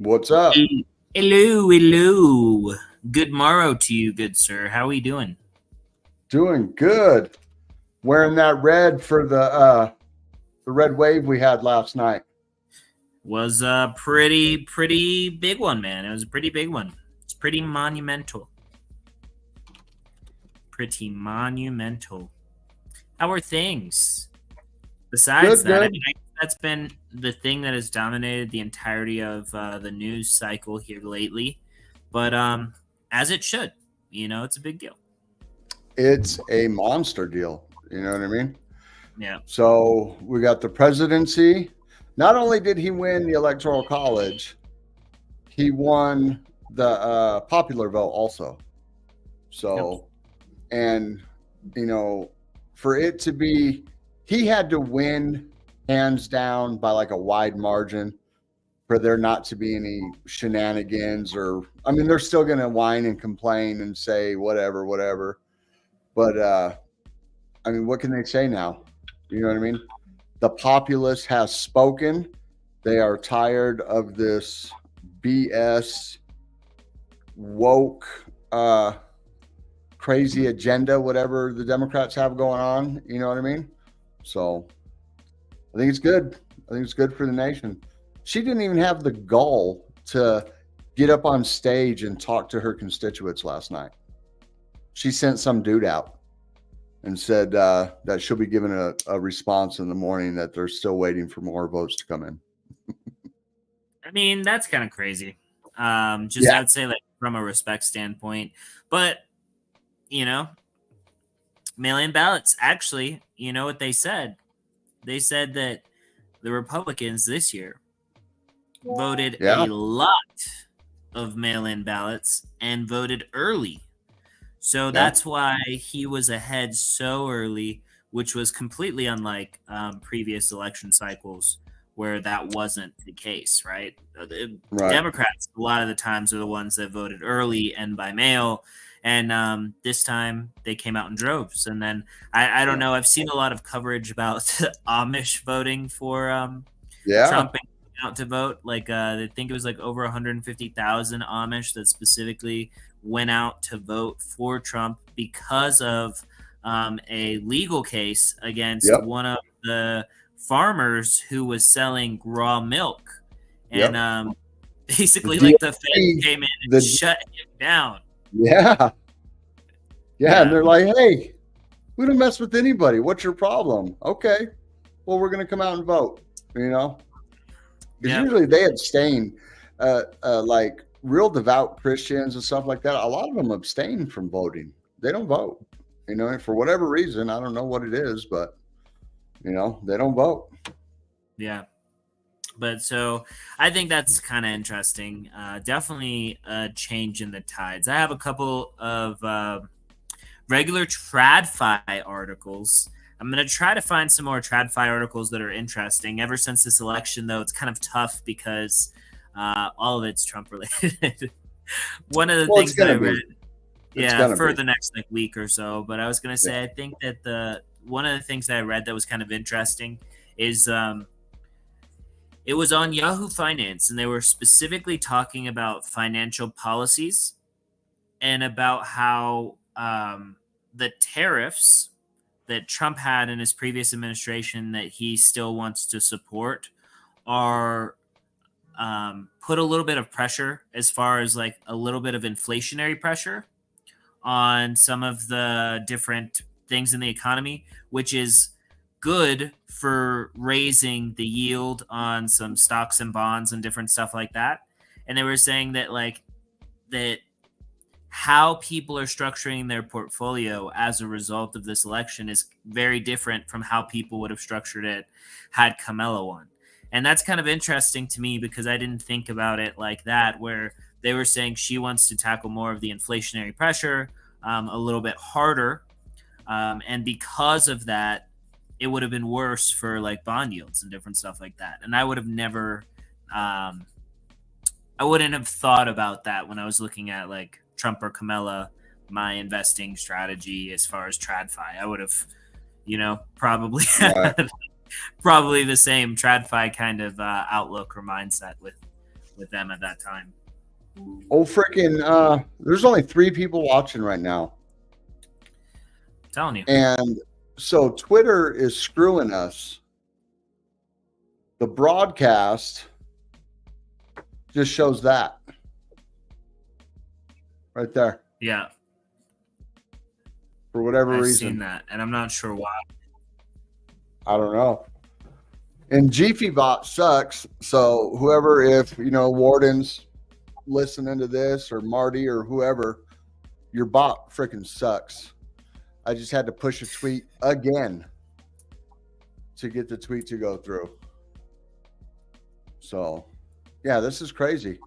What's up? Hello. Good morrow to you, good sir. How are we doing? Doing good. Wearing that red for the red wave we had last night. Was a pretty big one, man. It was a pretty big one. It's pretty monumental. Pretty monumental. How are things? Besides that, I mean, that's been the thing that has dominated the entirety of the news cycle here lately. But as it should, it's a big deal. It's a monster deal. You know what I mean? Yeah. So we got the presidency. Not only did he win the Electoral College, he won the popular vote also. So, and, for it to be, he had to win hands down by like a wide margin for there not to be any shenanigans they're still going to whine and complain and say whatever. But, what can they say now? You know what I mean? The populace has spoken. They are tired of this BS, woke, crazy agenda, whatever the Democrats have going on. You know what I mean? So I think it's good. I think it's good for the nation. She didn't even have the gall to get up on stage and talk to her constituents last night. She sent some dude out and said that she'll be given a response in the morning, that they're still waiting for more votes to come in. I mean, that's kind of crazy. I'd say, like, from a respect standpoint. But, mail-in ballots, actually, you know what they said? They said that the Republicans this year voted a lot of mail-in ballots and voted early. So that's why he was ahead so early, which was completely unlike previous election cycles where that wasn't the case, right? Democrats, a lot of the times, are the ones that voted early and by mail. And this time they came out in droves. And then I don't know. I've seen a lot of coverage about Amish voting for Trump and out to vote. Like I think it was like over 150,000 Amish that specifically went out to vote for Trump because of a legal case against one of the farmers who was selling raw milk. And basically, like, the Fed came in and shut him down. Yeah. And they're like, hey, we don't mess with anybody. What's your problem? Okay, well, we're going to come out and vote, Because usually they abstain, like real devout Christians and stuff like that. A lot of them abstain from voting. They don't vote, for whatever reason. I don't know what it is, but, they don't vote. Yeah. But so I think that's kind of interesting. Definitely a change in the tides. I have a couple of regular TradFi articles. I'm going to try to find some more TradFi articles that are interesting. Ever since this election, though, it's kind of tough because all of it's Trump related. One of the things that I read, for the next week or so. But I was going to say, I think that one of the things that I read that was kind of interesting is it was on Yahoo Finance, and they were specifically talking about financial policies and about how the tariffs that Trump had in his previous administration that he still wants to support are put a little bit of pressure, as far as like a little bit of inflationary pressure on some of the different things in the economy, which is good for raising the yield on some stocks and bonds and different stuff like that. And they were saying that that how people are structuring their portfolio as a result of this election is very different from how people would have structured it had Kamala won. And that's kind of interesting to me because I didn't think about it like that, where they were saying she wants to tackle more of the inflationary pressure a little bit harder. And because of that, it would have been worse for like bond yields and different stuff like that. And I would have never, I wouldn't have thought about that when I was looking at like Trump or Kamala, my investing strategy as far as TradFi. I would have, probably probably the same TradFi kind of outlook or mindset with them at that time. Oh, freaking! There's only 3 people watching right now. I'm telling you. And so Twitter is screwing us. The broadcast just shows that right there. Yeah. For whatever reason. I've seen that, and I'm not sure why. I don't know. And GPBot sucks. So whoever, if Warden's listening to this, or Marty or whoever, your bot freaking sucks. I just had to push a tweet again to get the tweet to go through. So, yeah, this is crazy.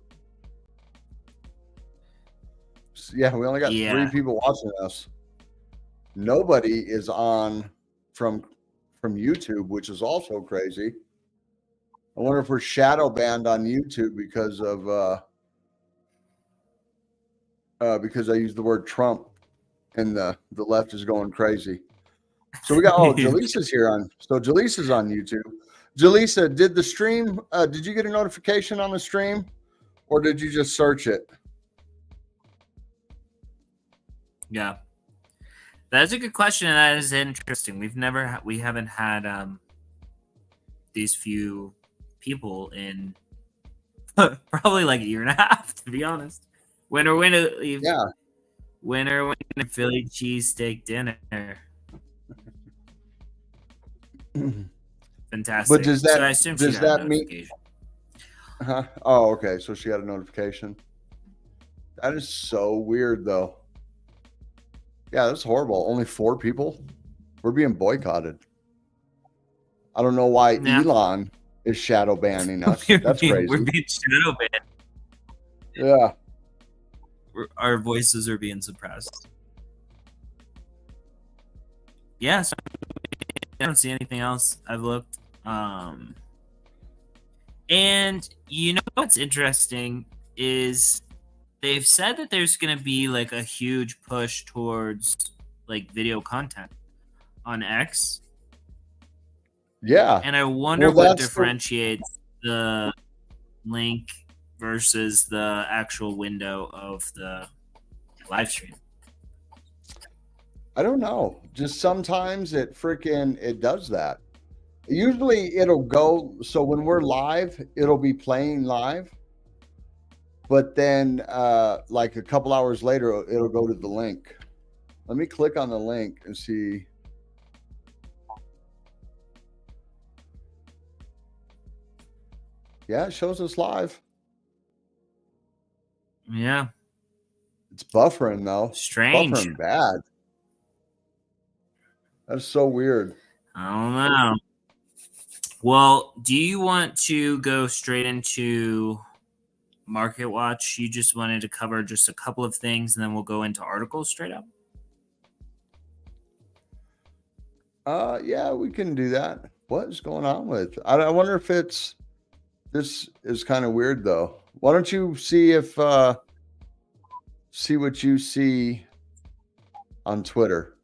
So, yeah, we only got 3 people watching us. Nobody is on from YouTube, which is also crazy. I wonder if we're shadow banned on YouTube because I used the word Trump. And the left is going crazy. So we got Jaleesa's here Jaleesa's on YouTube. Jaleesa, did the stream? Did you get a notification on the stream, or did you just search it? Yeah, that's a good question, and that is interesting. We haven't had these few people in probably like a year and a half, to be honest. Winner, yeah. Winner Philly cheesesteak dinner. Fantastic. But does that, so I assume does that mean? Oh, okay. So she got a notification. That is so weird, though. Yeah, that's horrible. Only 4 people. We're being boycotted. I don't know why Elon is shadow banning us. That's crazy. We're being shadow banned. Yeah. Our voices are being suppressed. Yeah, so I don't see anything else. I've looked. And what's interesting is they've said that there's going to be like a huge push towards like video content on X. Yeah. And I wonder what differentiates the link versus the actual window of the live stream. I don't know. Just sometimes it does that. Usually it'll go, so when we're live, it'll be playing live. But then like a couple hours later, it'll go to the link. Let me click on the link and see. Yeah, it shows us live. Yeah. It's buffering though. Strange. Buffering bad. That's so weird. I don't know. Well, do you want to go straight into Market Watch? You just wanted to cover just a couple of things, and then we'll go into articles straight up. Yeah, we can do that. What is going on with? I wonder if this is kind of weird though. Why don't you see see what you see on Twitter?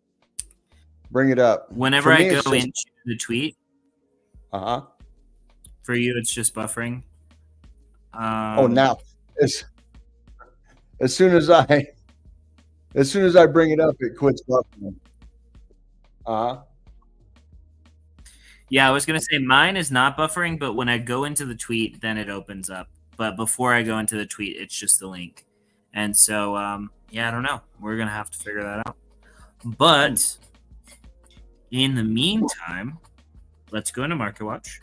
Bring it up. Whenever I go into the tweet, for you, it's just buffering. Now as soon as I bring it up, it quits buffering. Yeah, I was gonna say mine is not buffering, but when I go into the tweet, then it opens up. But before I go into the tweet, it's just the link. And so, yeah, I don't know. We're gonna have to figure that out. But in the meantime, let's go into Market Watch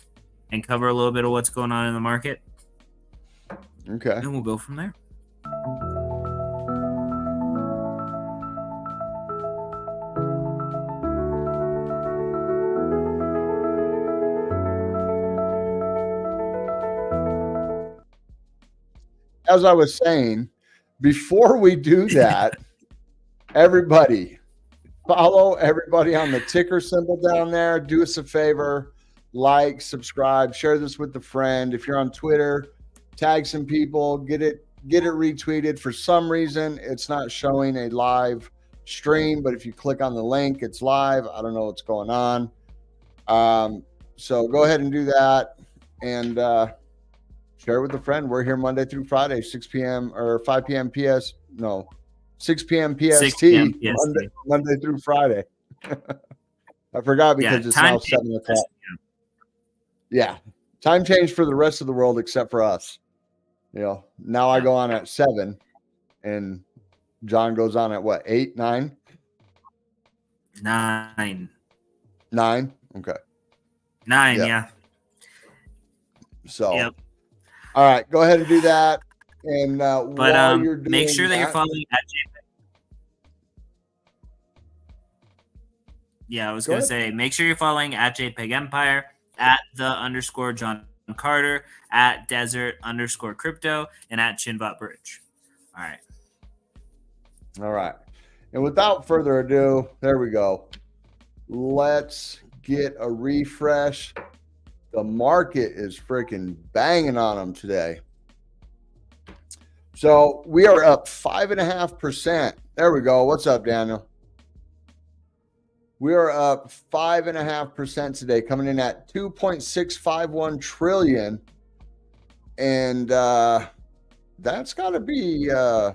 and cover a little bit of what's going on in the market. Okay. And we'll go from there. As I was saying, before we do that, everybody follow everybody on the ticker symbol down there. Do us a favor, like, subscribe, share this with a friend. If you're on Twitter, tag some people, get it retweeted. For some reason, it's not showing a live stream, but if you click on the link, it's live. I don't know what's going on. So go ahead and do that and share it with a friend. We're here Monday through Friday, 6 p.m. or 5 p.m. 6 p.m. PST, 6 p.m. PST. Monday through Friday. I forgot because it's now 7 o'clock. Yeah. Time change for the rest of the world except for us. You know, now I go on at 7 and John goes on at what, 8, 9? 9. 9? Okay. 9, yeah. So, all right, go ahead and do that. And while you're doing make sure that you're following at JPEG. Yeah, I was going to say, make sure you're following at JPEG Empire, at @the John Carter, at @desert_crypto, and at Chinbot Bridge. All right. All right. And without further ado, there we go. Let's get a refresh. The market is freaking banging on them today. So we are up 5.5%. There we go. What's up, Daniel? We are up 5.5% today, coming in at 2.651 trillion. And that's got to be. I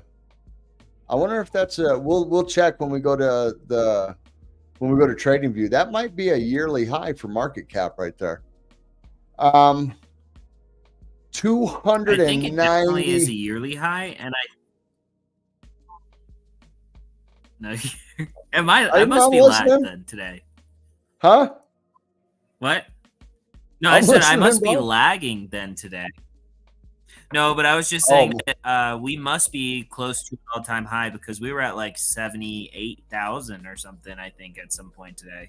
wonder if that's a. We'll check when we go to TradingView. That might be a yearly high for market cap right there. 290. I think it definitely is a yearly high, and no, I must be lagged then today. Huh? What? No, I said I must be lagging then today. No, but I was just saying that we must be close to an all-time high because we were at like 78,000 or something, I think, at some point today.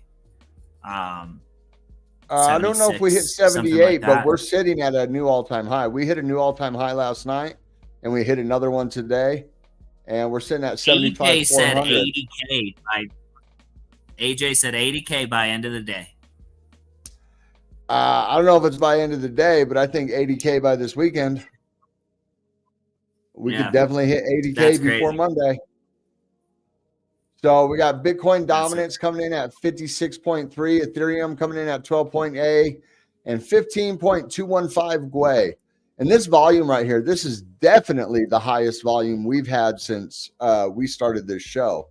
I don't know if we hit 78, but we're sitting at a new all-time high. We hit a new all-time high last night, and we hit another one today, and we're sitting at 75,400. AJ said 80K AJ said 80K by end of the day. I don't know if it's by end of the day, but I think 80K by this weekend. We could definitely hit 80K before Monday. So we got Bitcoin dominance coming in at 56.3, Ethereum coming in at 12.8, and 15.215 Gwei. And this volume right here, this is definitely the highest volume we've had since we started this show.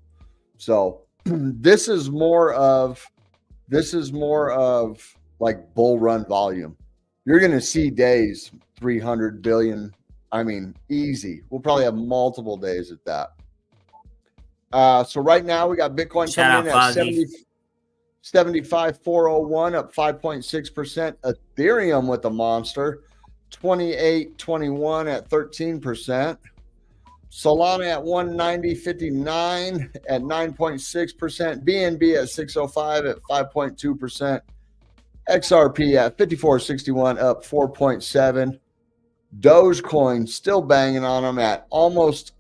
So this is more of like bull run volume. You're going to see days 300 billion. I mean, easy. We'll probably have multiple days at that. So right now we got Bitcoin coming in at 75,401, up 5.6%. Ethereum with a monster, 2821 at 13%. Solana at 190.59 at 9.6%. BNB at 605 at 5.2%. XRP at 54.61, up 4.7. Dogecoin still banging on them at almost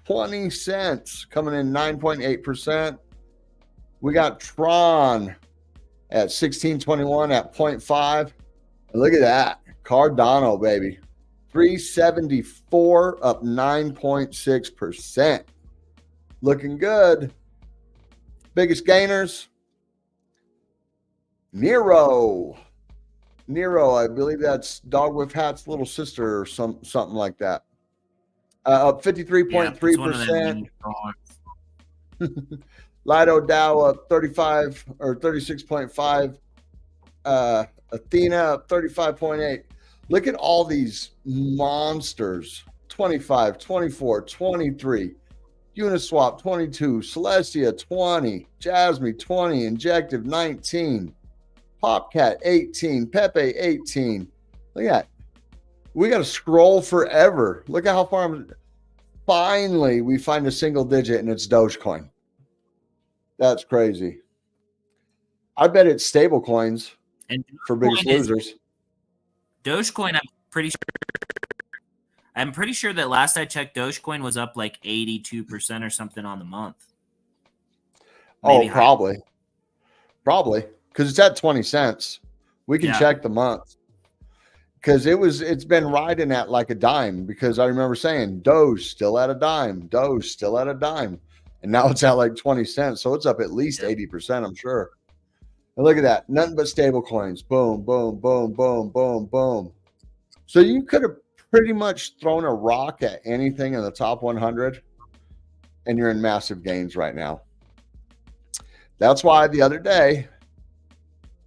20 cents, coming in 9.8%. We got Tron at 16.21 at 0.5. And look at that. Cardano, baby. 374, up 9.6%. Looking good. Biggest gainers. Nero, I believe that's Dog with Hat's little sister or something like that. Up 53.3%. Lido DAO up 35 or 36.5. Athena up 35.8. Look at all these monsters. 25, 24, 23. Uniswap 22, Celestia 20, Jasmine 20, Injective 19, Popcat 18, Pepe 18. Look at that. We got to scroll forever. Look at how far I'm. Finally, we find a single digit and it's Dogecoin. That's crazy. I bet it's stable coins and for Biggest Losers. Dogecoin, I'm pretty sure that last I checked, Dogecoin was up like 82% or something on the month. Maybe probably. Because it's at 20 cents. We can check the month. Because it's been riding at like a dime, because I remember saying Doge still at a dime, Doge still at a dime. And now it's at like 20 cents. So it's up at least 80%, I'm sure. And look at that. Nothing but stable coins. Boom, boom, boom, boom, boom, boom. So you could have pretty much thrown a rock at anything in the top 100 and you're in massive gains right now. That's why the other day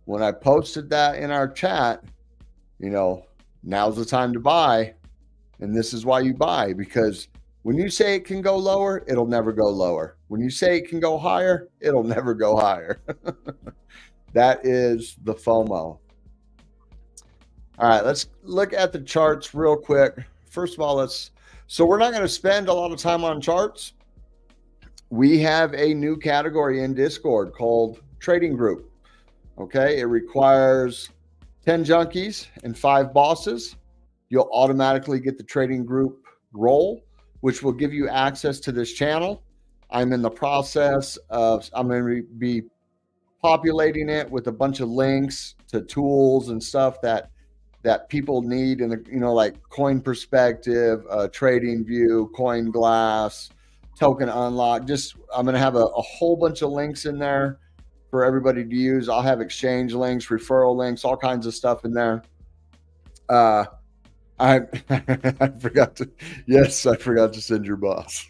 when I posted that in our chat, now's the time to buy. And this is why you buy, because when you say it can go lower, it'll never go lower. When you say it can go higher, it'll never go higher. That is the FOMO. All right, let's look at the charts real quick. First of all, so we're not going to spend a lot of time on charts. We have a new category in Discord called Trading Group. Okay, it requires 10 junkies and 5 bosses. You'll automatically get the trading group role, which will give you access to this channel. I'm in the process of, I'm going to be populating it with a bunch of links to tools and stuff that people need, in the, like Coin Perspective, Trading View, Coin Glass, Token Unlock. I'm going to have a whole bunch of links in there for everybody to use. I'll have exchange links, referral links, all kinds of stuff in there. I forgot to send your boss.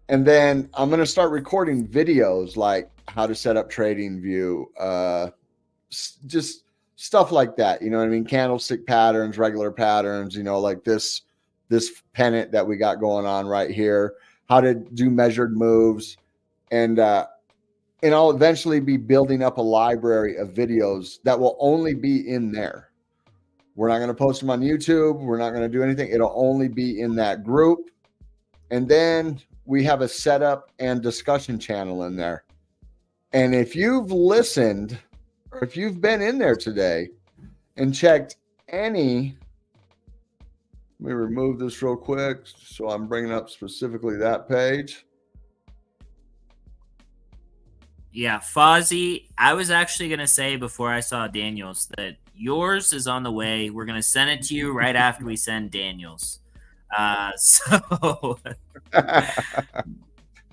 And then I'm going to start recording videos like how to set up Trading View, just stuff like that. You know what I mean? Candlestick patterns, regular patterns, like this pennant that we got going on right here, how to do measured moves. And I'll eventually be building up a library of videos that will only be in there. We're not going to post them on YouTube. We're not going to do anything. It'll only be in that group. And then we have a setup and discussion channel in there. And if you've listened, or if you've been in there today and checked any, let me remove this real quick. So I'm bringing up specifically that page. Yeah, Fozzie, I was actually going to say before I saw Daniel's that yours is on the way. We're going to send it to you right after we send Daniel's.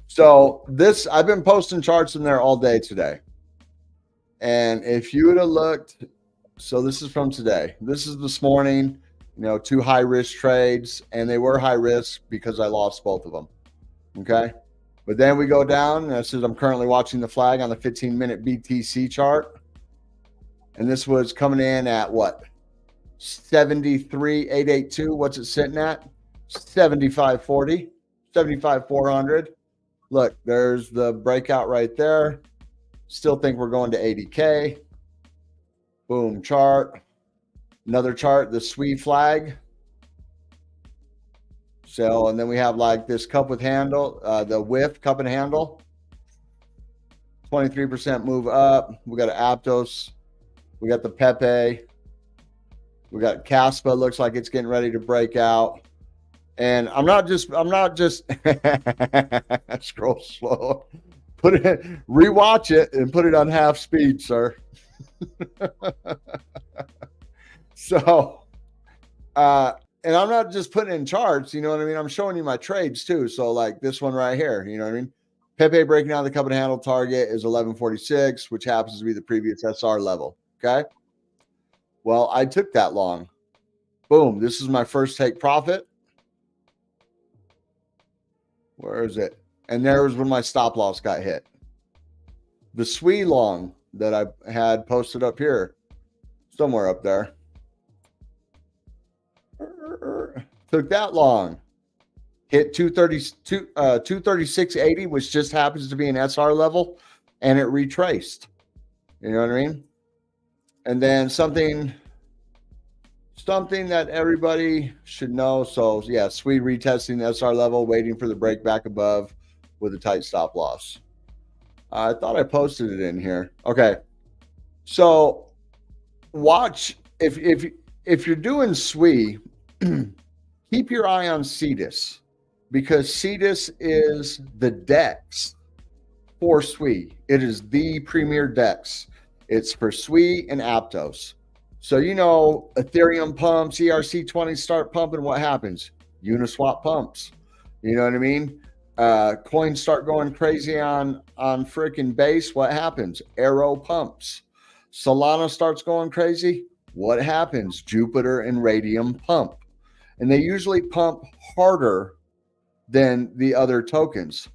So this, I've been posting charts in there all day today. And if you would have looked, so this is from today. This is this morning, 2 high risk trades, and they were high risk because I lost both of them. Okay. But then we go down, and it says I'm currently watching the flag on the 15-minute BTC chart. And this was coming in at what? 73,882. What's it sitting at? 75.40, 75,400. Look, there's the breakout right there. Still think we're going to 80K. Boom, chart. Another chart, the SWE flag. So, and then we have like this cup with handle, the whiff cup and handle. 23% move up. We got an Aptos. We got the Pepe. We got Caspa. Looks like it's getting ready to break out. And I'm not just scroll slow. Rewatch it and put it on half speed, sir. So, and I'm not just putting in charts, you know what I mean? I'm showing you my trades too. So like this one right here, you know what I mean? Pepe breaking down the cup and handle target is 1146, which happens to be the previous SR level. Okay. Well, I took that long. Boom. This is my first take profit. Where is it? And there was when my stop loss got hit. The SWE long that I had posted up here, somewhere up there, took that long. Hit 236.80, which just happens to be an SR level, and it retraced. You know what I mean? And then something that everybody should know. So yeah, SWE retesting the SR level, waiting for the break back above with a tight stop loss. I thought I posted it in here. Okay. So watch if you're doing SWE, keep your eye on CETUS, because CETUS is the DEX for SWE. It is the premier DEX. It's for SWE and Aptos. So, you know, Ethereum pumps, ERC20 start pumping, what happens? Uniswap pumps. You know what I mean? Coins start going crazy on freaking base. What happens? Arrow pumps. Solana starts going crazy. What happens? Jupiter and Radium pump. And they usually pump harder than the other tokens.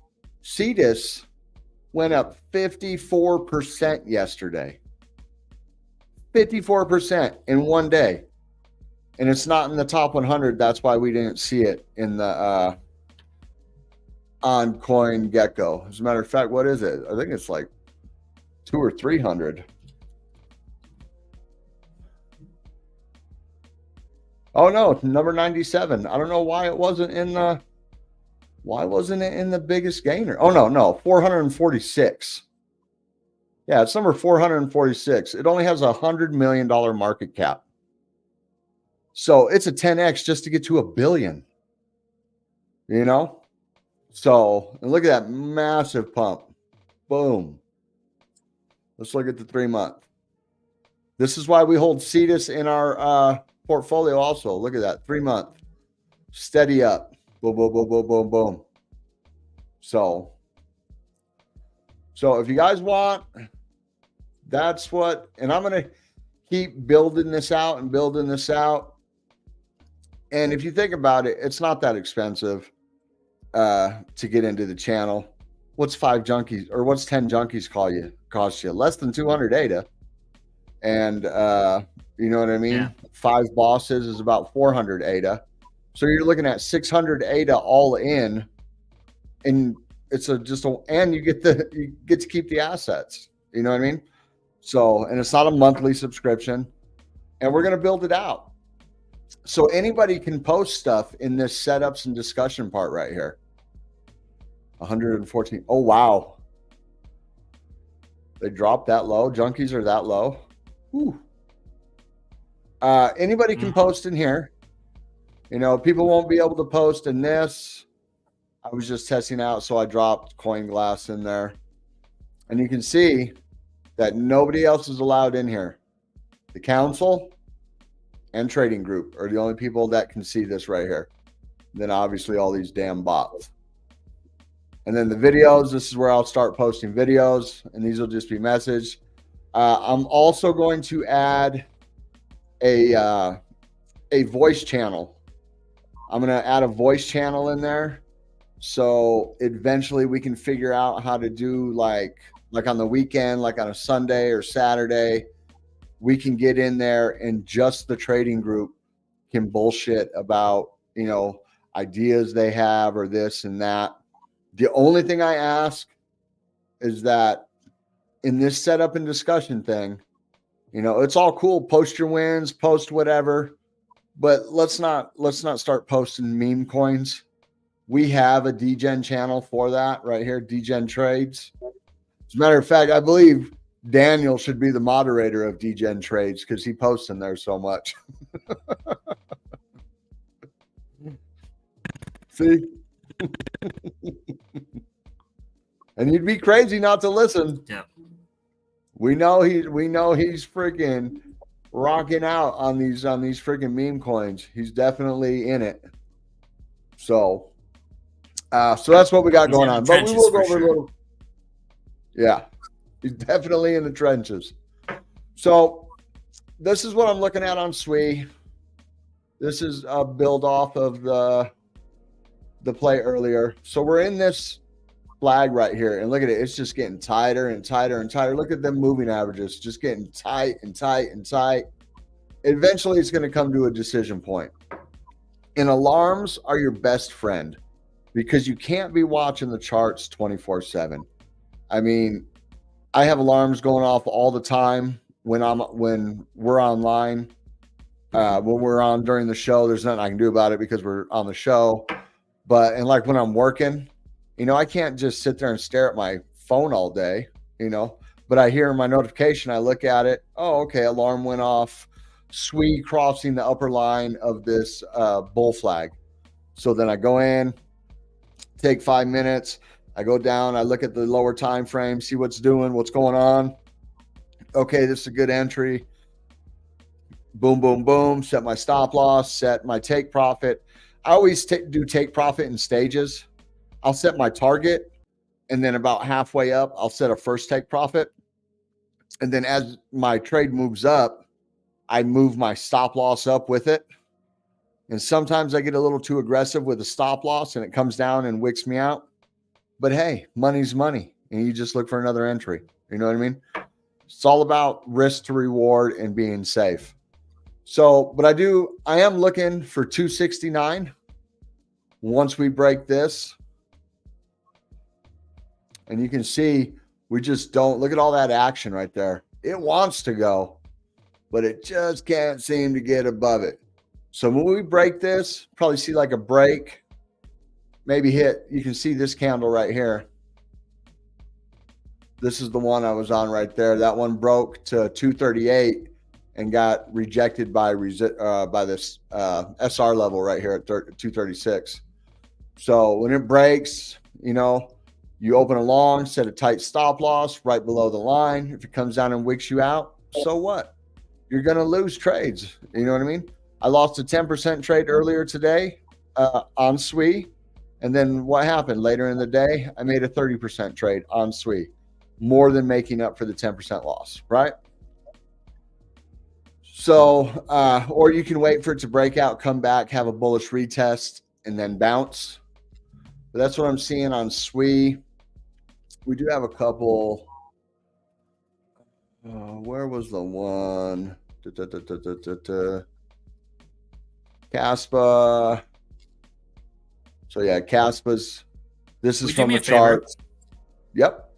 CETUS went up 54% yesterday. 54% in one day. And it's not in the top 100. That's why we didn't see it in the on CoinGecko. As a matter of fact, what is it? I think it's like 200 or 300. Oh no, number 97. I don't know why it wasn't in the biggest gainer. Oh no, 446. Yeah, it's number 446. It only has $100 million market cap. So it's a 10x just to get to $1 billion. You know? So, and look at that massive pump. Boom. Let's look at the 3-month. This is why we hold CETUS in our portfolio also. Look at that. 3-month. Steady up. Boom, boom, boom, boom, boom, boom. So if you guys want, that's what, and I'm going to keep building this out and building this out. And if you think about it, it's not that expensive to get into the channel. What's 5 junkies or what's 10 junkies cost you? Less than 200 ADA. And you know what I mean? Yeah. 5 bosses is about 400 ADA. So you're looking at 600 ADA all in, and it's and you get to keep the assets. You know what I mean? So, and it's not a monthly subscription, and we're going to build it out. So anybody can post stuff in this setups and discussion part right here. 114. Oh, wow. They dropped that low. Junkies are that low. Whew. Anybody can post in here. You know, people won't be able to post in this. I was just testing out, so I dropped CoinGlass in there. And you can see that nobody else is allowed in here. The council and trading group are the only people that can see this right here. And then obviously all these damn bots. And then the videos, this is where I'll start posting videos, and these will just be messaged. I'm also going to add a voice channel. I'm going to add a voice channel in there. So eventually we can figure out how to do like on the weekend, like on a Sunday or Saturday, we can get in there and just the trading group can bullshit about, you know, ideas they have or this and that. The only thing I ask is that in this setup and discussion thing, you know, it's all cool. Post your wins, post whatever, but let's not start posting meme coins. We have a DGen channel for that right here, DGen Trades. As a matter of fact, I believe Daniel should be the moderator of DGen Trades because he posts in there so much. See? And you'd be crazy not to listen. Yeah. We know he's freaking rocking out on these freaking meme coins. He's definitely in it. So that's what we got going on. But we will go over a little. Yeah. He's definitely in the trenches. So this is what I'm looking at on SWE. This is a build off of the play earlier. So we're in this flag right here, and look at it. It's just getting tighter and tighter and tighter. Look at them moving averages, just getting tight and tight and tight. Eventually, it's going to come to a decision point. And alarms are your best friend because you can't be watching the charts 24/7. I mean, I have alarms going off all the time when we're online. When we're on during the show, there's nothing I can do about it because we're on the show. And like when I'm working, I can't just sit there and stare at my phone all day, but I hear my notification. I look at it. Oh, okay. Alarm went off. SWE crossing the upper line of this bull flag. So then I go in, take 5 minutes. I go down. I look at the lower time frame, see what's going on. Okay, this is a good entry. Boom, boom, boom. Set my stop loss, set my take profit. I always do take profit in stages. I'll set my target, and then about halfway up, I'll set a first take profit. And then as my trade moves up, I move my stop loss up with it. And sometimes I get a little too aggressive with a stop loss, and it comes down and wicks me out. But hey, money's money, and you just look for another entry. You know what I mean? It's all about risk to reward and being safe. So, but I am looking for 269 once we break this. And you can see we just don't look at all that action right there. It wants to go, but it just can't seem to get above it. So when we break this, probably see like a break, maybe hit. You can see this candle right here. This is the one I was on right there. That one broke to 238 and got rejected by this SR level right here at 236. So when it breaks, you open a long, set a tight stop loss right below the line. If it comes down and wicks you out, so what? You're going to lose trades. You know what I mean? I lost a 10% trade earlier today on SWE. And then what happened later in the day? I made a 30% trade on SWE, more than making up for the 10% loss, right? So, or you can wait for it to break out, come back, have a bullish retest, and then bounce. But that's what I'm seeing on SWE. We do have a couple. Where was the one? Caspa. So yeah, Caspa's. This is from the charts. Yep.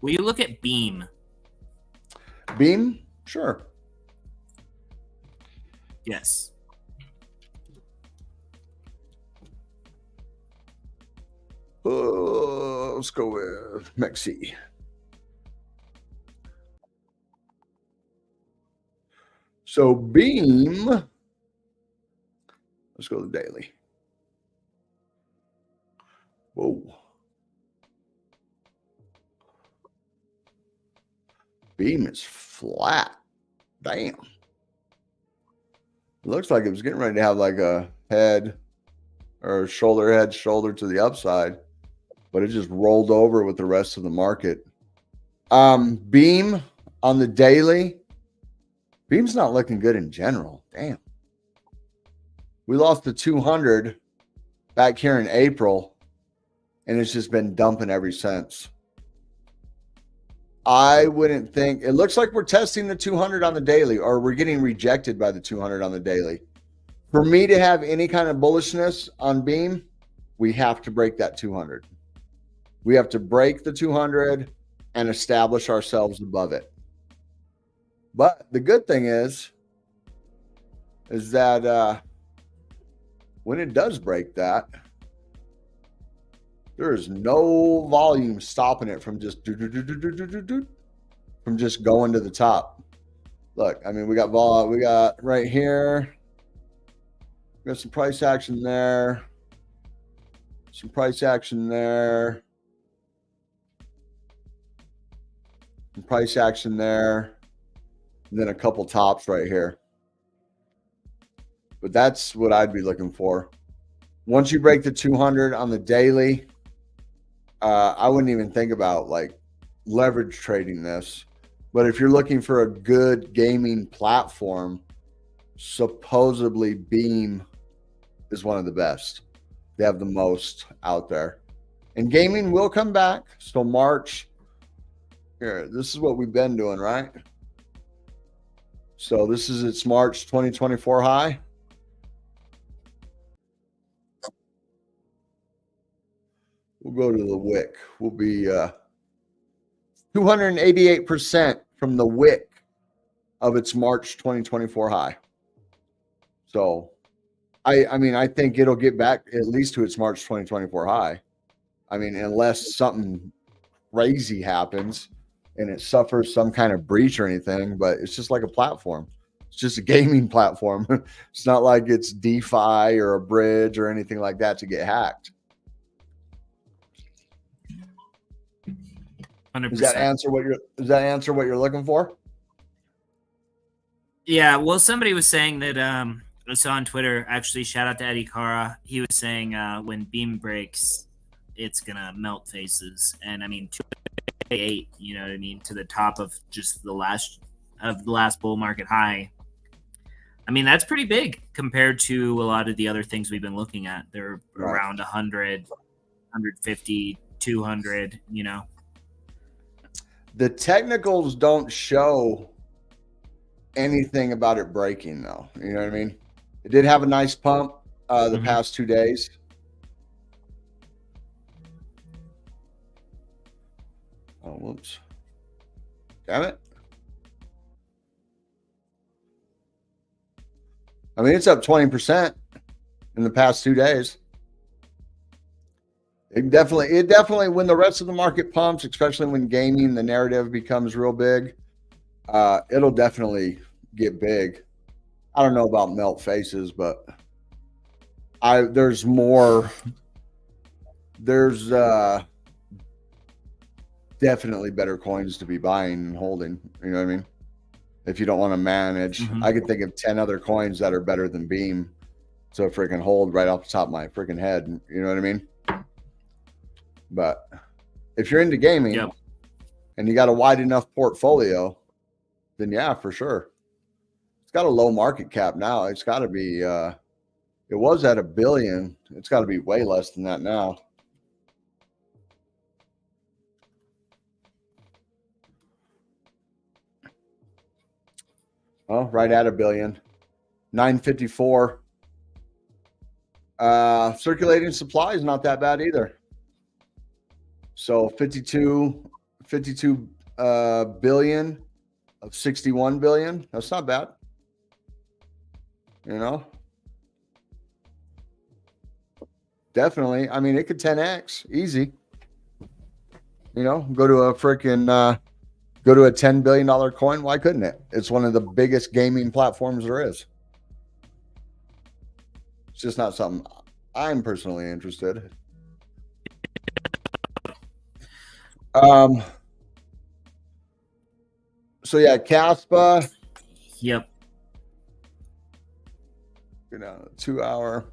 Will you look at Beam? Beam? Sure. Yes. Let's go with MEXC. So Beam, let's go to the daily. Whoa. Beam is flat. Damn. It looks like it was getting ready to have like a head or shoulder to the upside, but it just rolled over with the rest of the market. Beam on the daily. Beam's not looking good in general. Damn. We lost the 200 back here in April, and it's just been dumping ever since. I wouldn't think it looks like we're testing the 200 on the daily, or we're getting rejected by the 200 on the daily. For me to have any kind of bullishness on Beam, we have to break that 200. We have to break the 200 and establish ourselves above it. But the good thing is that when it does break that, There is no volume stopping it from just from just going to the top. Look, I mean, we got right here. We got some price action there. Some price action there. Some price action there. And then a couple tops right here. But that's what I'd be looking for. Once you break the 200 on the daily, I wouldn't even think about like leverage trading this. But if you're looking for a good gaming platform, supposedly Beam is one of the best. They have the most out there. And gaming will come back. So March, here, this is what we've been doing, right? So this is its March 2024 high. We'll go to the wick. We'll be 288% from the wick of its March 2024 high. So I mean, I think it'll get back at least to its March 2024 high. I mean, unless something crazy happens and it suffers some kind of breach or anything, but it's just like a platform. It's just a gaming platform. It's not like it's DeFi or a bridge or anything like that to get hacked. 100%. Does that answer what you're looking for? Yeah, well, somebody was saying that I saw on Twitter, actually, shout out to Eddie Cara. He was saying when Beam breaks, it's gonna melt faces, and I mean 288, you know what I mean, to the top of just the last bull market high. I mean, that's pretty big compared to a lot of the other things we've been looking at. They're around 100, 150, 200, you know. The technicals don't show anything about it breaking, though. You know what I mean? It did have a nice pump the past 2 days. Oh, whoops. Damn it. I mean, it's up 20% in the past 2 days. It definitely, when the rest of the market pumps, especially when gaming, the narrative becomes real big, it'll definitely get big. I don't know about melt faces, but there's definitely better coins to be buying and holding. You know what I mean? If you don't want to manage, I could think of 10 other coins that are better than Beam to freaking hold right off the top of my freaking head. You know what I mean? But if you're into gaming and you got a wide enough portfolio, then yeah, for sure. It's got a low market cap now. It's got to be, it was at $1 billion. It's got to be way less than that now. Oh, right at $1 billion. 954. Circulating supply is not that bad either. So 52 billion of 61 billion. That's not bad. You know? Definitely. I mean, it could 10x easy. You know, go to a freaking go to a $10 billion coin. Why couldn't it? It's one of the biggest gaming platforms there is. It's just not something I'm personally interested. So yeah, Caspa. Yep. You know, 2 hour.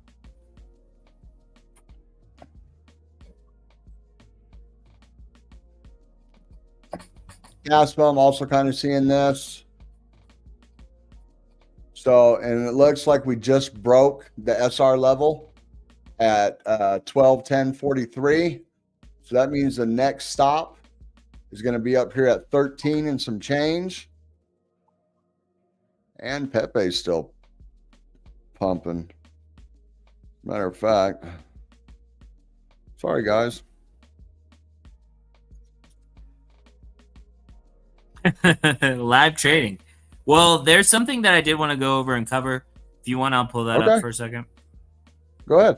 Caspa, I'm also kind of seeing this. So, and it looks like we just broke the SR level at 1210.43. So that means the next stop is going to be up here at 13 and some change. And Pepe's still pumping. Matter of fact, sorry guys. Live trading. Well, there's something that I did want to go over and cover. If you want, I'll pull that up for a second. Go ahead.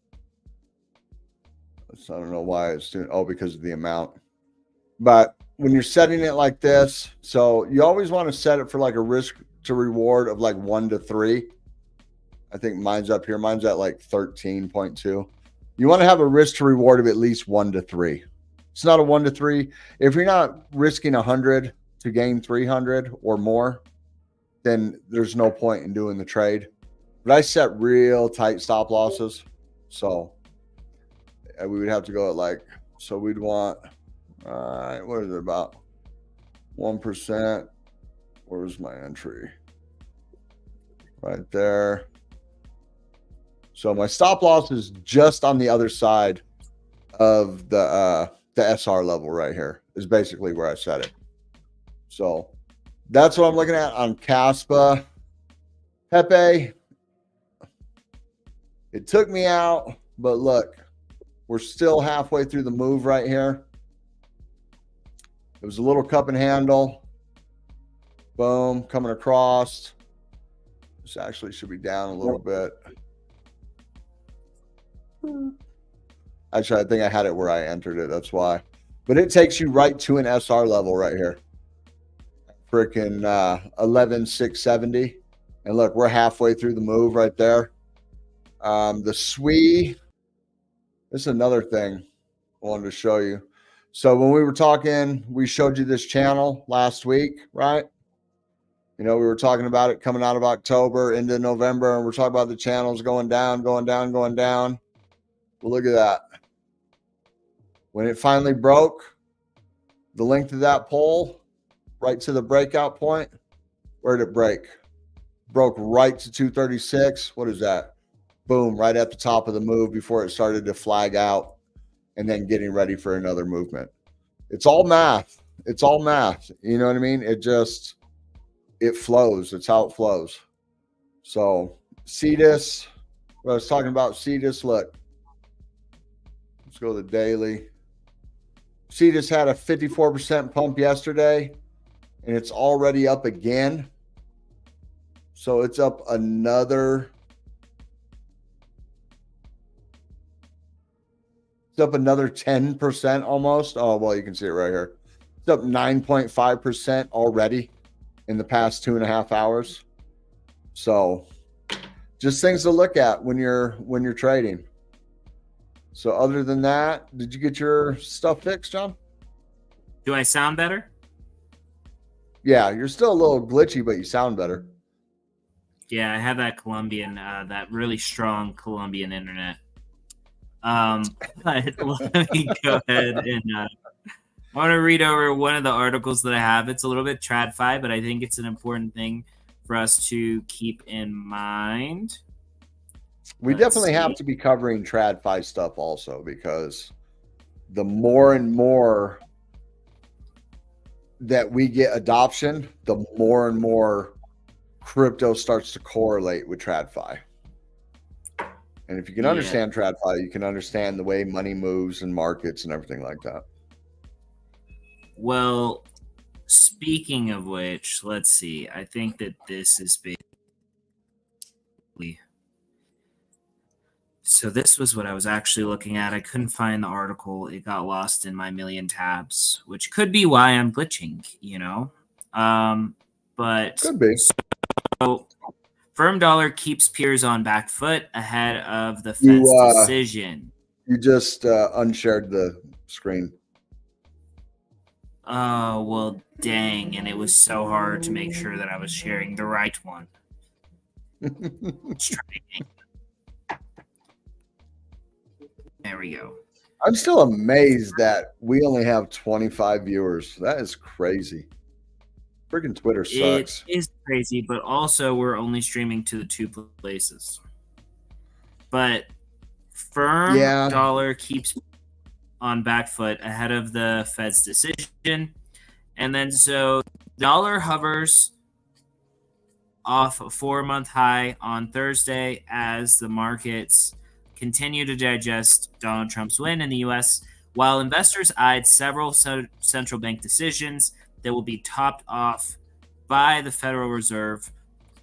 So I don't know why it's doing. Oh, because of the amount. But when you're setting it like this, so you always want to set it for like a risk to reward of like 1 to 3. I think mine's up here. Mine's at like 13.2. You want to have a risk to reward of at least 1 to 3. It's not a 1 to 3. If you're not risking 100 to gain 300 or more, then there's no point in doing the trade. But I set real tight stop losses. So we would have to go at like, so we'd want, what is it, about 1%? Where's my entry? Right there. So my stop loss is just on the other side of the SR level right here is basically where I set it. So that's what I'm looking at on Caspa. Pepe, it took me out, but look, we're still halfway through the move right here. It was a little cup and handle. Boom, coming across. This actually should be down a little bit. Actually, I think I had it where I entered it. That's why. But it takes you right to an SR level right here. Freaking 11,670. And look, we're halfway through the move right there. The SWE. This is another thing I wanted to show you. So when we were talking, we showed you this channel last week, right? You know, we were talking about it coming out of October into November, and we're talking about the channels going down, going down, going down. Well, look at that. When it finally broke, the length of that pole, right to the breakout point, where did it break? Broke right to 236. What is that? Boom, right at the top of the move before it started to flag out and then getting ready for another movement. It's all math. It's all math. You know what I mean? It flows. It's how it flows. So CETUS, what I was talking about CETUS, look. Let's go to the daily. CETUS had a 54% pump yesterday, and it's already up again. So it's up another. It's up another 10% almost. Oh, well, you can see it right here. It's up 9.5% already in the past 2.5 hours. So just things to look at when you're trading. So other than that, did you get your stuff fixed, John? Do I sound better? Yeah, you're still a little glitchy, but you sound better. Yeah, I have that Colombian, that really strong Colombian internet. But let me go ahead and I want to read over one of the articles that I have. It's a little bit TradFi, but I think it's an important thing for us to keep in mind. We definitely have to be covering TradFi stuff also, because the more and more that we get adoption, the more and more crypto starts to correlate with TradFi. And if you can understand TradFi, you can understand the way money moves and markets and everything like that. Well, speaking of which, let's see. I think that this is basically... So this was what I was actually looking at. I couldn't find the article. It got lost in my million tabs, which could be why I'm glitching, you know? But could be. So firm dollar keeps peers on back foot ahead of the Fed's decision. You just unshared the screen. Oh, well, dang. And it was so hard to make sure that I was sharing the right one. There we go. I'm still amazed that we only have 25 viewers. That is crazy. Freaking Twitter sucks. It is crazy, but also we're only streaming to the two places. But firm dollar keeps on back foot ahead of the Fed's decision. And then so dollar hovers off a 4-month high on Thursday as the markets continue to digest Donald Trump's win in the U.S., while investors eyed several central bank decisions that will be topped off by the Federal Reserve.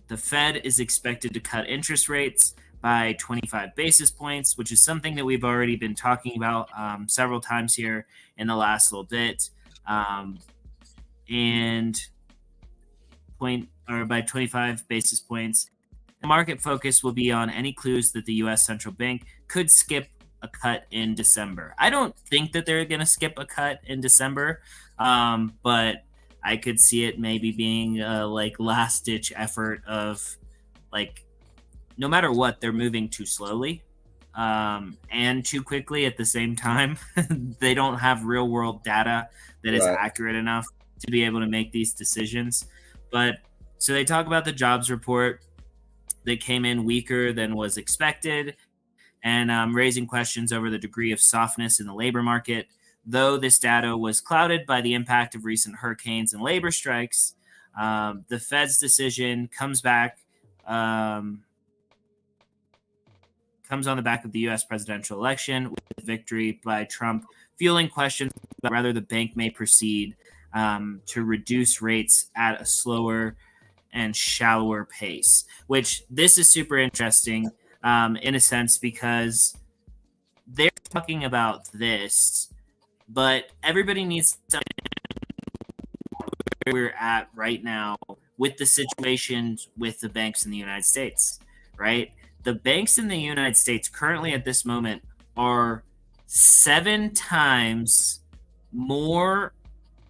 The Fed is expected to cut interest rates by 25 basis points, which is something that we've already been talking about several times here in the last little bit. And by 25 basis points. The market focus will be on any clues that the U.S. Central Bank could skip a cut in December. I don't think that they're going to skip a cut in December, but I could see it maybe being a last-ditch effort of no matter what, they're moving too slowly and too quickly at the same time. They don't have real-world data that is accurate enough to be able to make these decisions. But so they talk about the jobs report that came in weaker than was expected and raising questions over the degree of softness in the labor market. Though this data was clouded by the impact of recent hurricanes and labor strikes, the Fed's decision comes on the back of the U.S. presidential election, with victory by Trump fueling questions about whether the bank may proceed to reduce rates at a slower and shallower pace, which this is super interesting in a sense because they're talking about this, but everybody needs to know where we're at right now with the situations with the banks in the United States, right? The banks in the United States currently at this moment are 7 times more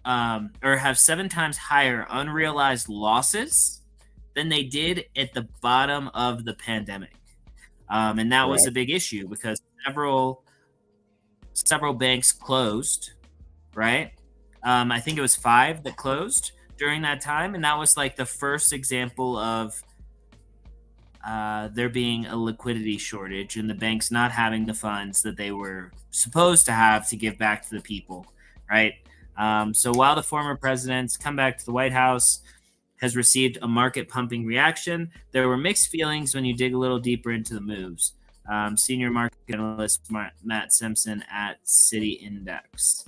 or have 7 times higher unrealized losses than they did at the bottom of the pandemic. And that was a big issue because several banks closed, right? I think it was 5 that closed during that time. And that was the first example of there being a liquidity shortage and the banks not having the funds that they were supposed to have to give back to the people, right? So while the former president's comeback to the White House has received a market pumping reaction, there were mixed feelings when you dig a little deeper into the moves. Senior market analyst Matt Simpson at Citi Index.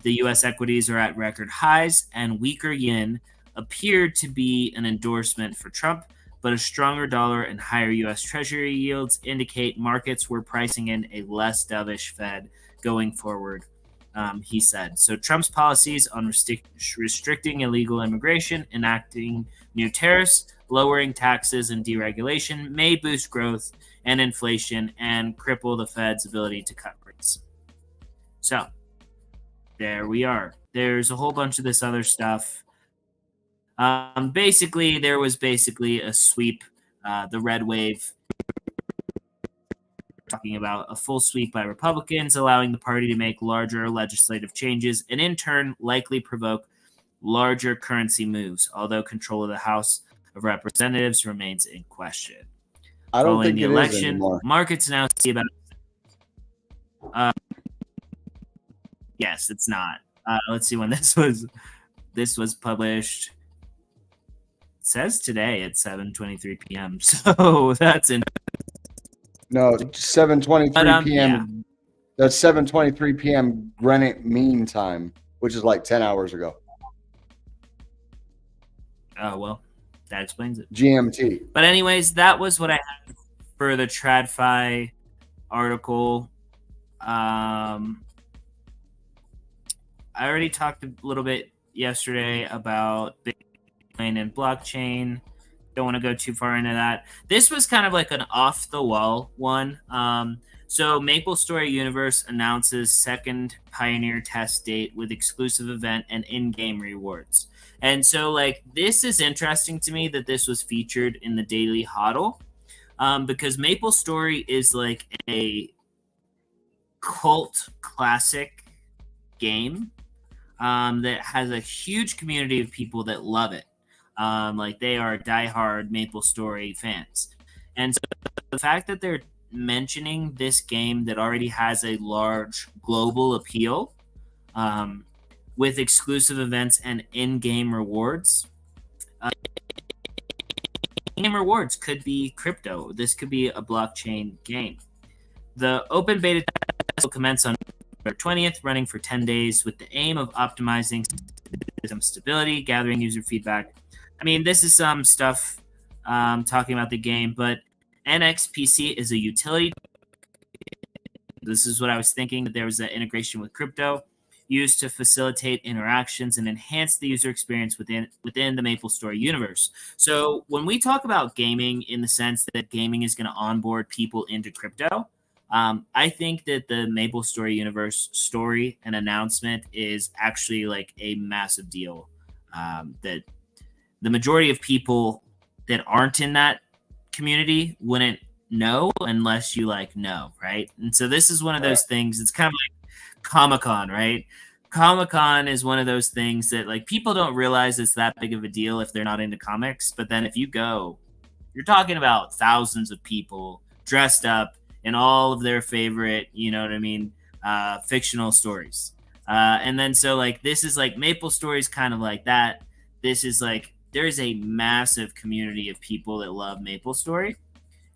The U.S. equities are at record highs, and weaker yen appeared to be an endorsement for Trump, but a stronger dollar and higher U.S. Treasury yields indicate markets were pricing in a less dovish Fed going forward. He said. So Trump's policies on restricting illegal immigration, enacting new tariffs, lowering taxes, and deregulation may boost growth and inflation and cripple the Fed's ability to cut rates. So there we are. There's a whole bunch of this other stuff. Basically, there was a sweep, the red wave, talking about a full sweep by Republicans, allowing the party to make larger legislative changes and in turn likely provoke larger currency moves, although control of the House of Representatives remains in question. I don't Following think the it election, is anymore. markets now see about yes, it's not. Let's see when this was published. It says today at 7:23 p.m. So that's in. No, 7:23 p.m. Yeah. That's 7:23 p.m. Greenwich Mean Time, which is 10 hours ago. Oh, well, that explains it. GMT. But anyways, that was what I had for the TradFi article. I already talked a little bit yesterday about Bitcoin and blockchain. Don't want to go too far into that. This was kind of an off-the-wall one. So MapleStory Universe announces second Pioneer test date with exclusive event and in-game rewards. And so, this is interesting to me that this was featured in the Daily Hodl because MapleStory is a cult classic game that has a huge community of people that love it. They are diehard MapleStory fans. And so the fact that they're mentioning this game that already has a large global appeal with exclusive events and in-game rewards. In-game rewards could be crypto. This could be a blockchain game. The open beta test will commence on November 20th, running for 10 days with the aim of optimizing system stability, gathering user feedback. I mean, this is some stuff talking about the game, but NXPC is a utility. This is what I was thinking, that there was an integration with crypto used to facilitate interactions and enhance the user experience within the MapleStory universe. So when we talk about gaming in the sense that gaming is going to onboard people into crypto, I think that the MapleStory universe story and announcement is actually like a massive deal. That the majority of people that aren't in that community wouldn't know unless you like know, right? And so this is one of those things. It's kind of like Comic-Con, right? Comic-Con is one of those things that like people don't realize it's that big of a deal if they're not into comics. But then if you go, you're talking about thousands of people dressed up in all of their favorite, you know what I mean, fictional stories. And then so like this is like MapleStory is kind of like that. This is like there's a massive community of people that love MapleStory.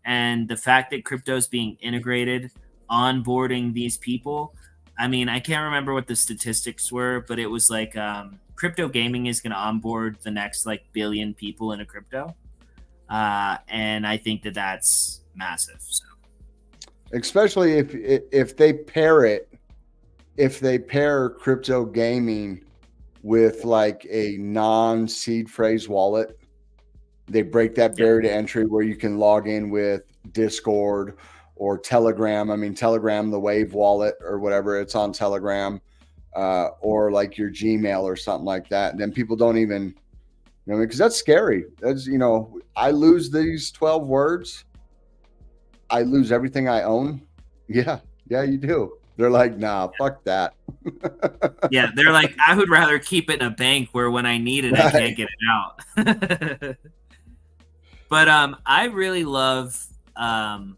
And the fact that crypto is being integrated, onboarding these people, I mean, I can't remember what the statistics were, but it was like crypto gaming is going to onboard the next like billion people into crypto. And I think that that's massive. So, especially if they pair crypto gaming with like a non-seed phrase wallet, they break that barrier to entry where you can log in with Discord or Telegram. I mean, Telegram, the Wave wallet or whatever, it's on Telegram, or like your Gmail or something like that. And then people don't even, you know, because that's scary. That's, you know, I lose these 12 words, I lose everything I own. Yeah, you do. They're like, nah, fuck that. Yeah, they're like, I would rather keep it in a bank where when I need it, I can't get it out. But I really love the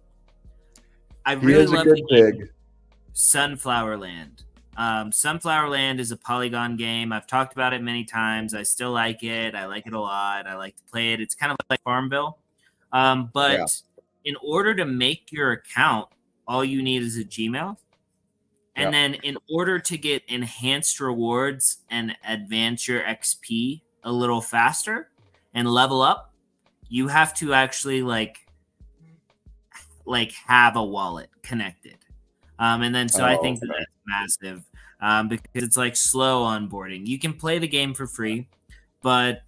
game Sunflower Land. Sunflower Land is a Polygon game. I've talked about it many times. I still like it. I like it a lot. I like to play it. It's kind of like Farmville. But in order to make your account, all you need is a Gmail. And then in order to get enhanced rewards and advance your XP a little faster and level up, you have to actually like have a wallet connected. And then so I think that's massive because it's like slow onboarding. You can play the game for free, but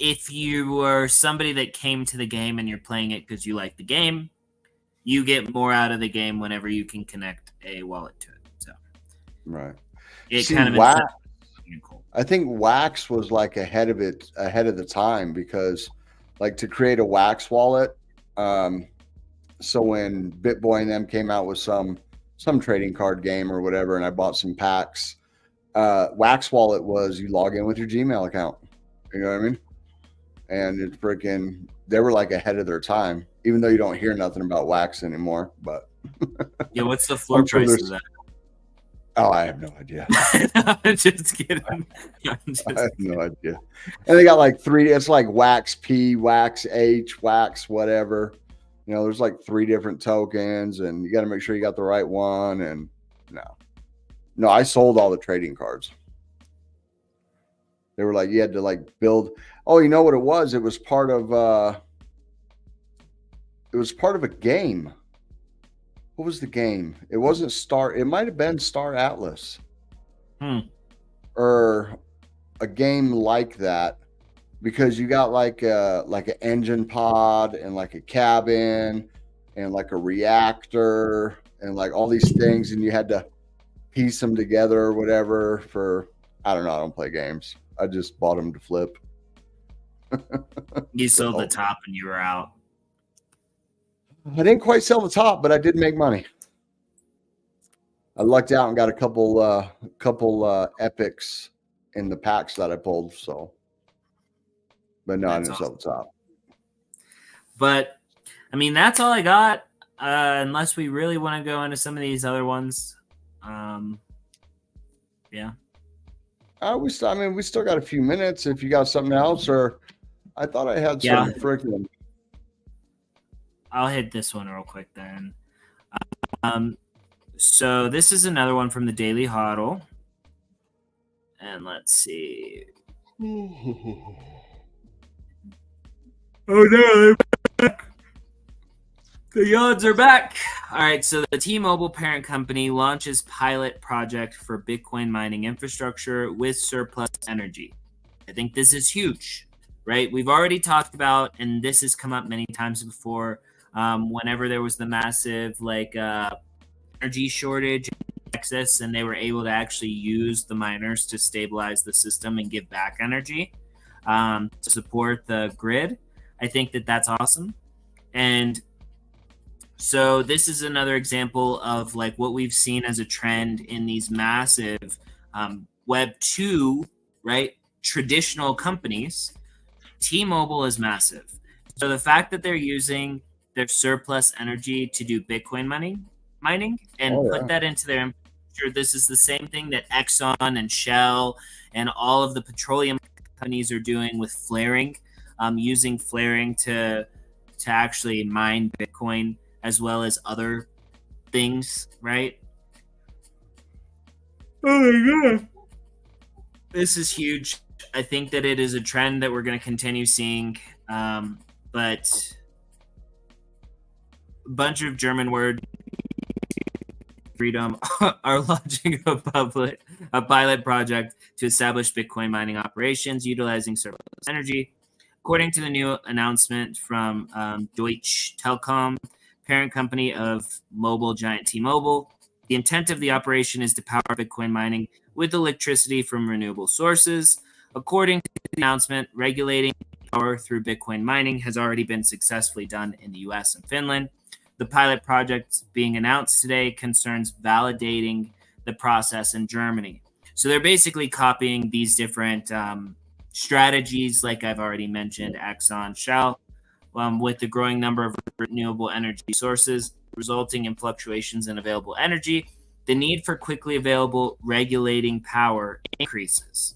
if you were somebody that came to the game and you're playing it because you like the game, you get more out of the game whenever you can connect a wallet to it. So it kind of I think Wax was like ahead of the time, because like to create a Wax wallet, so when BitBoy and them came out with some trading card game or whatever, and I bought some packs, Wax wallet was you log in with your Gmail account. You know what I mean? And it's freaking, they were like ahead of their time, even though you don't hear nothing about Wax anymore. But yeah, what's the floor price of that? Oh, I have no idea. I'm just kidding. I have no idea. And they got like three, it's like Wax P, Wax H, Wax whatever. You know, there's like 3 different tokens, and you got to make sure you got the right one. And no, I sold all the trading cards. They were like, you had to like build. Oh, you know what it was? It was part of a game. What was the game? It wasn't Star. It might have been Star Atlas, or a game like that, because you got like an engine pod and like a cabin and like a reactor and like all these things, and you had to piece them together or whatever. For, I don't know. I don't play games. I just bought them to flip. You sold the top and you were out. I didn't quite sell the top, but I did make money. I lucked out and got a couple epics in the packs that I pulled. So, but no, I didn't sell the top. But I mean, that's all I got. Unless we really want to go into some of these other ones. Yeah. We still got a few minutes. If you got something else, or I thought I had some freaking. I'll hit this one real quick then. So this is another one from the Daily Hodl. And let's see. Oh no. The odds are back. All right, so the T-Mobile parent company launches pilot project for Bitcoin mining infrastructure with surplus energy. I think this is huge, right? We've already talked about, and this has come up many times before, whenever there was the massive energy shortage in Texas, and they were able to actually use the miners to stabilize the system and give back energy to support the grid. I think that that's awesome. And so this is another example of like what we've seen as a trend in these massive Web 2, right? Traditional companies. T-Mobile is massive. So the fact that they're using their surplus energy to do Bitcoin mining and put that into their infrastructure, this is the same thing that Exxon and Shell and all of the petroleum companies are doing with flaring, using flaring to actually mine Bitcoin as well as other things, right? Oh my god. This is huge. I think that it is a trend that we're going to continue seeing. But a bunch of German word freedom are launching a pilot project to establish Bitcoin mining operations utilizing surplus energy. According to the new announcement from Deutsche Telekom, parent company of mobile giant T-Mobile, the intent of the operation is to power Bitcoin mining with electricity from renewable sources. According to the announcement, regulating power through Bitcoin mining has already been successfully done in the US and Finland. The pilot project being announced today concerns validating the process in Germany. So they're basically copying these different strategies, like I've already mentioned, Exxon, Shell, with the growing number of renewable energy sources resulting in fluctuations in available energy. The need for quickly available regulating power increases.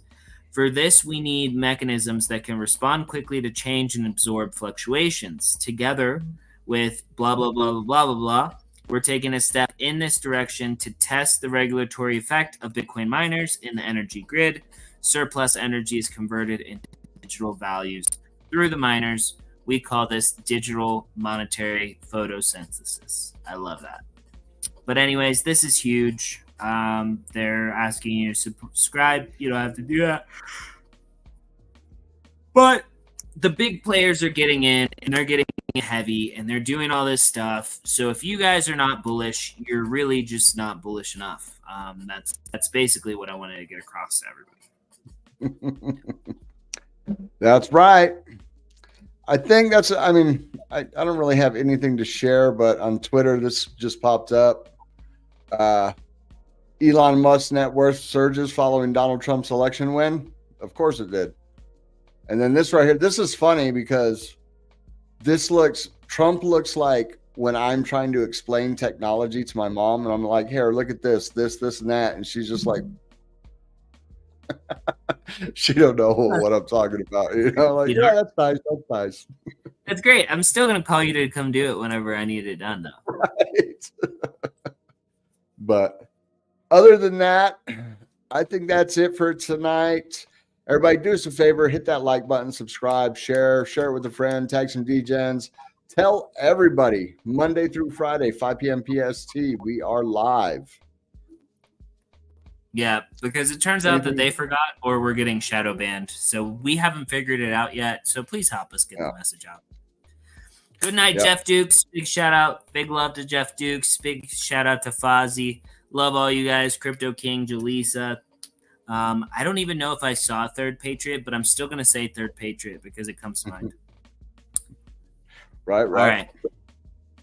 For this, we need mechanisms that can respond quickly to change and absorb fluctuations. Together with blah, blah, blah, blah, blah, blah, blah, we're taking a step in this direction to test the regulatory effect of Bitcoin miners in the energy grid. Surplus energy is converted into digital values through the miners. We call this digital monetary photosynthesis. I love that. But anyways, this is huge. They're asking you to subscribe. You don't have to do that. But the big players are getting in, and they're getting heavy, and they're doing all this stuff. So if you guys are not bullish, you're really just not bullish enough. That's basically what I wanted to get across to everybody. That's right. I think that's, I mean, I don't really have anything to share, but on Twitter, this just popped up. Elon Musk's net worth surges following Donald Trump's election win. Of course it did. And then this right here, this is funny because Trump looks like when I'm trying to explain technology to my mom and I'm like, here, look at this, and that. And she's just like, she don't know what I'm talking about. You know, like, yeah, that's nice. That's nice. That's great. I'm still going to call you to come do it whenever I need it done, though. Right. But other than that, I think that's it for tonight. Everybody do us a favor, hit that like button, subscribe, share it with a friend, tag some DGens. Tell everybody, Monday through Friday, 5 p.m. PST, we are live. Yeah, because it turns out that they forgot or we're getting shadow banned. So we haven't figured it out yet. So please help us get the message out. Good night, Jeff Dukes. Big shout out. Big love to Jeff Dukes. Big shout out to Fozzie. Love all you guys. Crypto King, Jaleesa. I don't even know if I saw Third Patriot, but I'm still going to say Third Patriot because it comes to mind. Right. All right.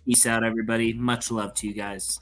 Peace out, everybody. Much love to you guys.